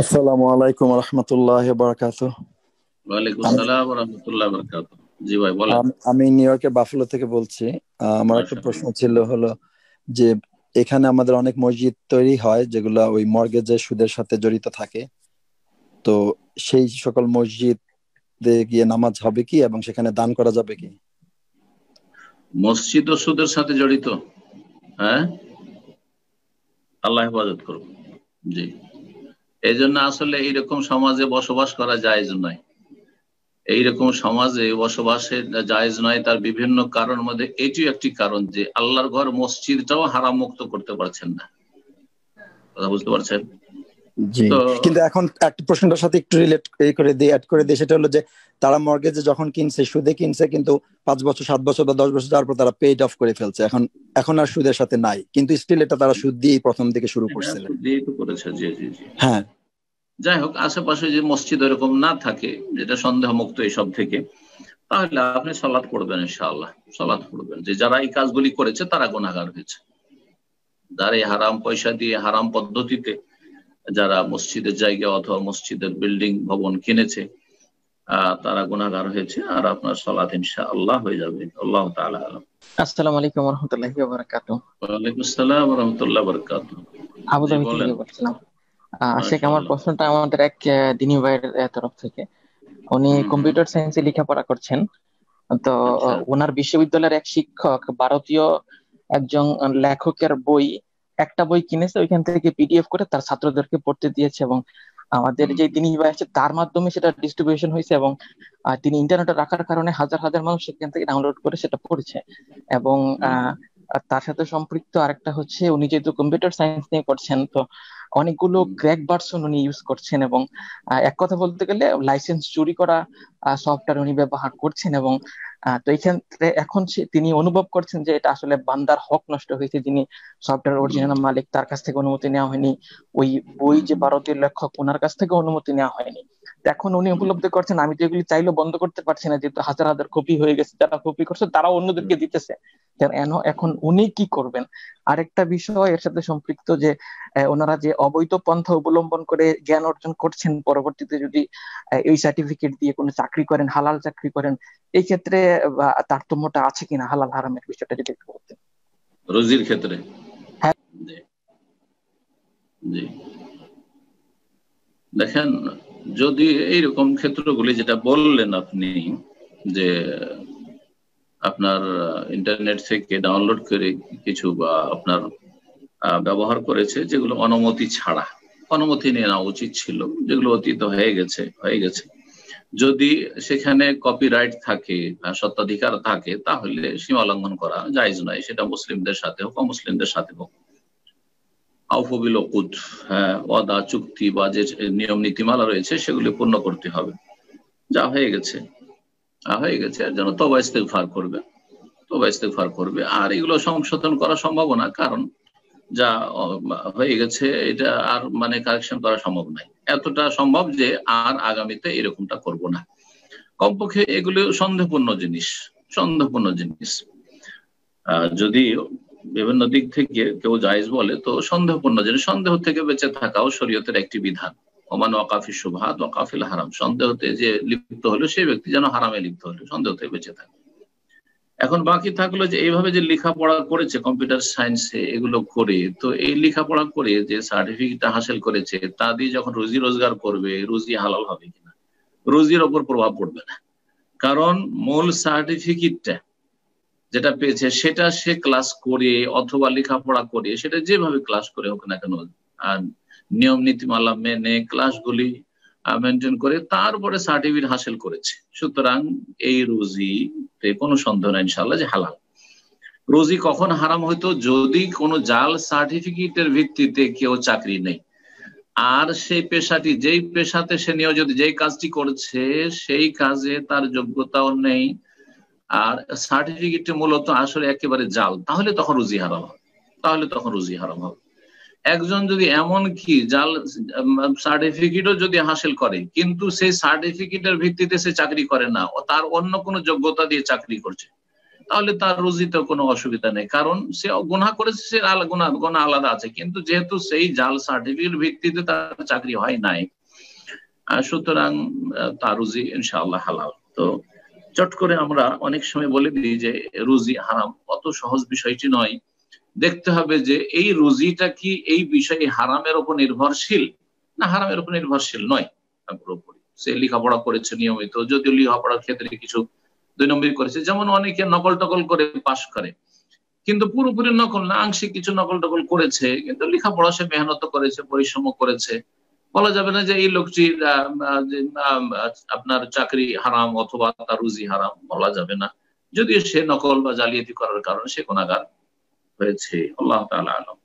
আসসালামু আলাইকুম রহমতুল্লাহ বারাকাতুহ। ওয়ালাইকুম আমি সালাম ওয়া রাহমাতুল্লাহি ওয়া বারাকাতুহু। জি ভাই বলেন। আমি নিউ ইয়র্কের বাফেলো থেকে বলছি। আমার একটা প্রশ্ন মাশাআল্লাহ। ছিল হলো যে এখানে আমাদের অনেক মসজিদ তৈরি হয় যেগুলো ওই মর্গেজের সুদের সাথে জড়িত থাকে। তো সেই সকল মসজিদে গিয়ে নামাজ হবে কি এবং সেখানে দান করা যাবে কি? মসজিদ ও সুদের সাথে জড়িত? হ্যাঁ, আল্লাহ হেফাজত করুন। জি, এই জন্য আসলে এইরকম সমাজে বসবাস করা জায়েজ নয়। এইরকম সমাজে বসবাসের জায়েজ নয়, তার বিভিন্ন কারণের মধ্যে এটিও একটি কারণ যে আল্লাহর ঘর মসজিদটাও হারাম মুক্ত করতে পারছেন না। কথা বুঝতে পারছেন? জি, তো কিন্তু এখন একটা প্রশ্নটার সাথে একটু রিলেট করে দিয়ে অ্যাড করে দিয়ে, সেটা হলো যে তারা মর্গেজে যখন কিনছে সুদে কিনছে, কিন্তু 5 বছর 7 বছর বা 10 বছর যাওয়ার পর তারা পেইড অফ করে ফেলছে। এখন এখন আর সুদের সাথে নাই, কিন্তু স্টিল এটা তারা সুদ দিয়েই প্রথম দিকে শুরু এটা করছিলেন। সুদ দিয়েই তো করেছে। জি জি জি। হ্যাঁ। যাই হোক, আশেপাশে যে মসজিদ এরকম না থাকে, যেটা সন্দেহ মুক্ত এইসব থেকে, তাহলে আপনি সালাত পড়বেন ইনশাআল্লাহ। সালাত পড়বেন। যে যারা এই কাজগুলি করেছে তারা গুনাহগার হয়েছে। যারা এই হারাম পয়সা দিয়ে হারাম পদ্ধতিতে যারা মসজিদের জায়গা অথবা মসজিদের বিল্ডিং ভবন কিনেছে, তারা গুনাহগার হয়েছে। আর আপনার সালাত ইনশাআল্লাহ হয়ে যাবে। আল্লাহ তাআলা আলাম। আসসালামু আলাইকুম রহমতুল্লাহি ওয়া বারাকাতুহু। ওয়ালাইকুম আসসালাম ওয়া রাহমাতুল্লাহি ওয়া বারাকাতুহু। জি আবুধাবি বলেন। থেকে বলছিলাম। শেখ, আমার মাশাআল্লাহ। প্রশ্নটা আমাদের এক দিনী ভাইয়ের তরফ থেকে। উনি হুম হুম। কম্পিউটার সায়েন্সে লেখাপড়া করছেন। তো আচ্ছা। ওনার বিশ্ববিদ্যালয়ের এক শিক্ষক ভারতীয় একজন লেখকের বই, একটা বই কিনেছে, ওইখান থেকে পিডিএফ করে তার ছাত্রদেরকে পড়তে দিয়েছে, এবং আমাদের হুম যে হুম। তিনি ভাই আছে তার মাধ্যমে সেটা ডিস্ট্রিবিউশন হয়েছে, এবং তিনি ইন্টারনেটে রাখার কারণে হাজার হাজার মানুষ সেখান থেকে ডাউনলোড করে সেটা পড়েছে। এবং হুম আহ আর তার সাথে সম্পৃক্ত আরেকটা হচ্ছে, উনি যেহেতু কম্পিউটার সায়েন্স নিয়ে পড়ছেন, তো অনেকগুলো হুম। ক্র্যাক ভার্সন উনি ইউজ করছেন, এবং এক কথা বলতে গেলে লাইসেন্স চুরি করা সফটওয়্যার উনি ব্যবহার করছেন। এবং তো এই ক্ষেত্রে এখন তিনি অনুভব করছেন যে এটা আসলে বান্দার হক নষ্ট হয়েছে। যিনি সফটওয়্যার হুম অরিজিনাল মালিক, তার কাছ থেকে অনুমতি নেওয়া হয়নি। ওই বই হুম যে হুম। ভারতীয় লেখক, ওনার কাছ থেকে অনুমতি নেওয়া হয়নি। তো এখন উনি উপলব্ধি করছেন, আমি তো এগুলি চাইলেও বন্ধ করতে পারছি না, যেহেতু হাজার হাজার কপি হয়ে গেছে, যারা কপি করছে তারাও হুম। অন্যদেরকে দিতেছে। এখন উনি কি করবেন? আরেকটা বিষয় এর সাথে সম্পৃক্ত যে ওনারা যে অবৈধ পন্থা অবলম্বন করে জ্ঞান অর্জন করছেন, পরবর্তীতে যদি এই সার্টিফিকেট দিয়ে কোনো চাকরি করেন, হালাল চাকরি করেন, এই ক্ষেত্রে তারতম্যটা আছে কিনা, হালাল হারামের বিষয়টা যদি একটু বলতেন। রুজির ক্ষেত্রে। হ্যাঁ। জি জি। দেখেন, যদি এইরকম ক্ষেত্রগুলি যেটা বললেন আপনি, যে আপনার ইন্টারনেট থেকে ডাউনলোড করে কিছু বা আপনার ব্যবহার করেছে যেগুলো অনুমতি ছাড়া, অনুমতি নিয়ে নেওয়া উচিত ছিল, যেগুলো অতীত হয়ে গেছে, যদি সেখানে কপিরাইট থাকে, স্বত্বাধিকার থাকে, তাহলে সীমা লঙ্ঘন করা জায়েজ নয়। সেটা মুসলিমদের সাথে হোক অমুসলিমদের সাথে হোক। আউফু বিল উকুদ, হ্যাঁ, ওয়াদা, চুক্তি বা যে নিয়ম নীতিমালা রয়েছে সেগুলি পূর্ণ করতে হবে। যা হয়ে গেছে এর জন্য তওবা ইস্তেগফার করবে। আর এগুলো সংশোধন করা সম্ভব না, কারণ যা হয়ে গেছে এটা আর মানে কারেকশন করা সম্ভব নয়। এতটা সম্ভব যে আর আগামীতে এরকমটা করব না। কমপক্ষে এগুলো সন্দেহপূর্ণ জিনিস। যদি বিভিন্ন দিক থেকে কেউ জায়েজ বলে, তো সন্দেহপূর্ণ জিনিস, সন্দেহ থেকে বেঁচে থাকাও শরীয়তের একটি বিধান। ওমান ওয়াকাফি শুবহাত ওয়াকাফিল হারাম, সন্দেহতে যে লিপ্ত হলো সেই ব্যক্তি যেন হারামে লিপ্ত হলো, সন্দেহ থেকে বেঁচে থাকে। এখন বাকি থাকলো যে এইভাবে যে লেখাপড়া করেছে কম্পিউটার সায়েন্সে, এগুলো করে, তো এই লেখাপড়া করে যে সার্টিফিকেট হাসিল করেছে, তা দিয়ে যখন রুজি রোজগার করবে, রুজি হালাল হবে কিনা? রুজির ওপর প্রভাব পড়বে না, কারণ মূল সার্টিফিকেটটা যেটা পেয়েছে সেটা সে ক্লাস করে অথবা লেখাপড়া করে, সেটা যেভাবে ক্লাস করে হোক না কেন, আর নিয়ম নীতিমালা মেনে ক্লাসগুলি মেনটেন করে তারপরে সার্টিফিকেট হাসিল করেছে। সুতরাং এই রুজিতে কোনো সন্দেহ নাই ইনশাআল্লাহ যে হালাল। রুজি কখন হারাম হইতো? যদি কোনো জাল সার্টিফিকেটের ভিত্তিতে কেউ চাকরি নেই, আর সেই পেশাটি, যেই পেশাতে সে নিয়োজিত, যেই কাজটি করছে সেই কাজে তার যোগ্যতাও নেই, আর সার্টিফিকেটটি মূলত আসলে একেবারে জাল, তাহলে তখন রুজি হারাম হবে। একজন যদি এমন কি জাল সার্টিফিকেটও যদি হাসিল করে, কিন্তু সেই সার্টিফিকেটের ভিত্তিতে সে চাকরি করে না, ও তার অন্য কোনো যোগ্যতা দিয়ে চাকরি করছে, তাহলে তার রুজিতে কোনো অসুবিধা নেই, কারণ সে গুনাহ করেছে, সে গুনাহ আলাদা আছে, কিন্তু যেহেতু সেই জাল সার্টিফিকেট ভিত্তিতে তার চাকরি হয় নাই, সুতরাং তার রুজি ইনশাআল্লাহ হালাল। তো চট করে আমরা অনেক সময় বলে দিই যে রুজি হারাম, অত সহজ বিষয়টি নয়। দেখতে হবে যে এই রুজিটা কি এই বিষয়ে হারামের উপর নির্ভরশীল না হারামের উপর নির্ভরশীল নয়। পুরোপুরি সে লেখাপড়া করেছে নিয়মিত, যদিও লেখাপড়ার ক্ষেত্রে কিছু 2 নম্বরই করেছে, যেমন অনেকে নকল টকল করে পাশ করে, কিন্তু পুরোপুরি নকল না, আংশিক কিছু নকল টকল করেছে, কিন্তু লেখাপড়া সে মেহনত করেছে, পরিশ্রম করেছে। বলা যাবে না যে এই লোকটির আপনার চাকরি হারাম অথবা তার রুজি হারাম, বলা যাবে না, যদিও সে নকল বা জালিয়াতি করার কারণে সে গুনাহগার হয়েছে। আল্লাহ তাআলা আলাম।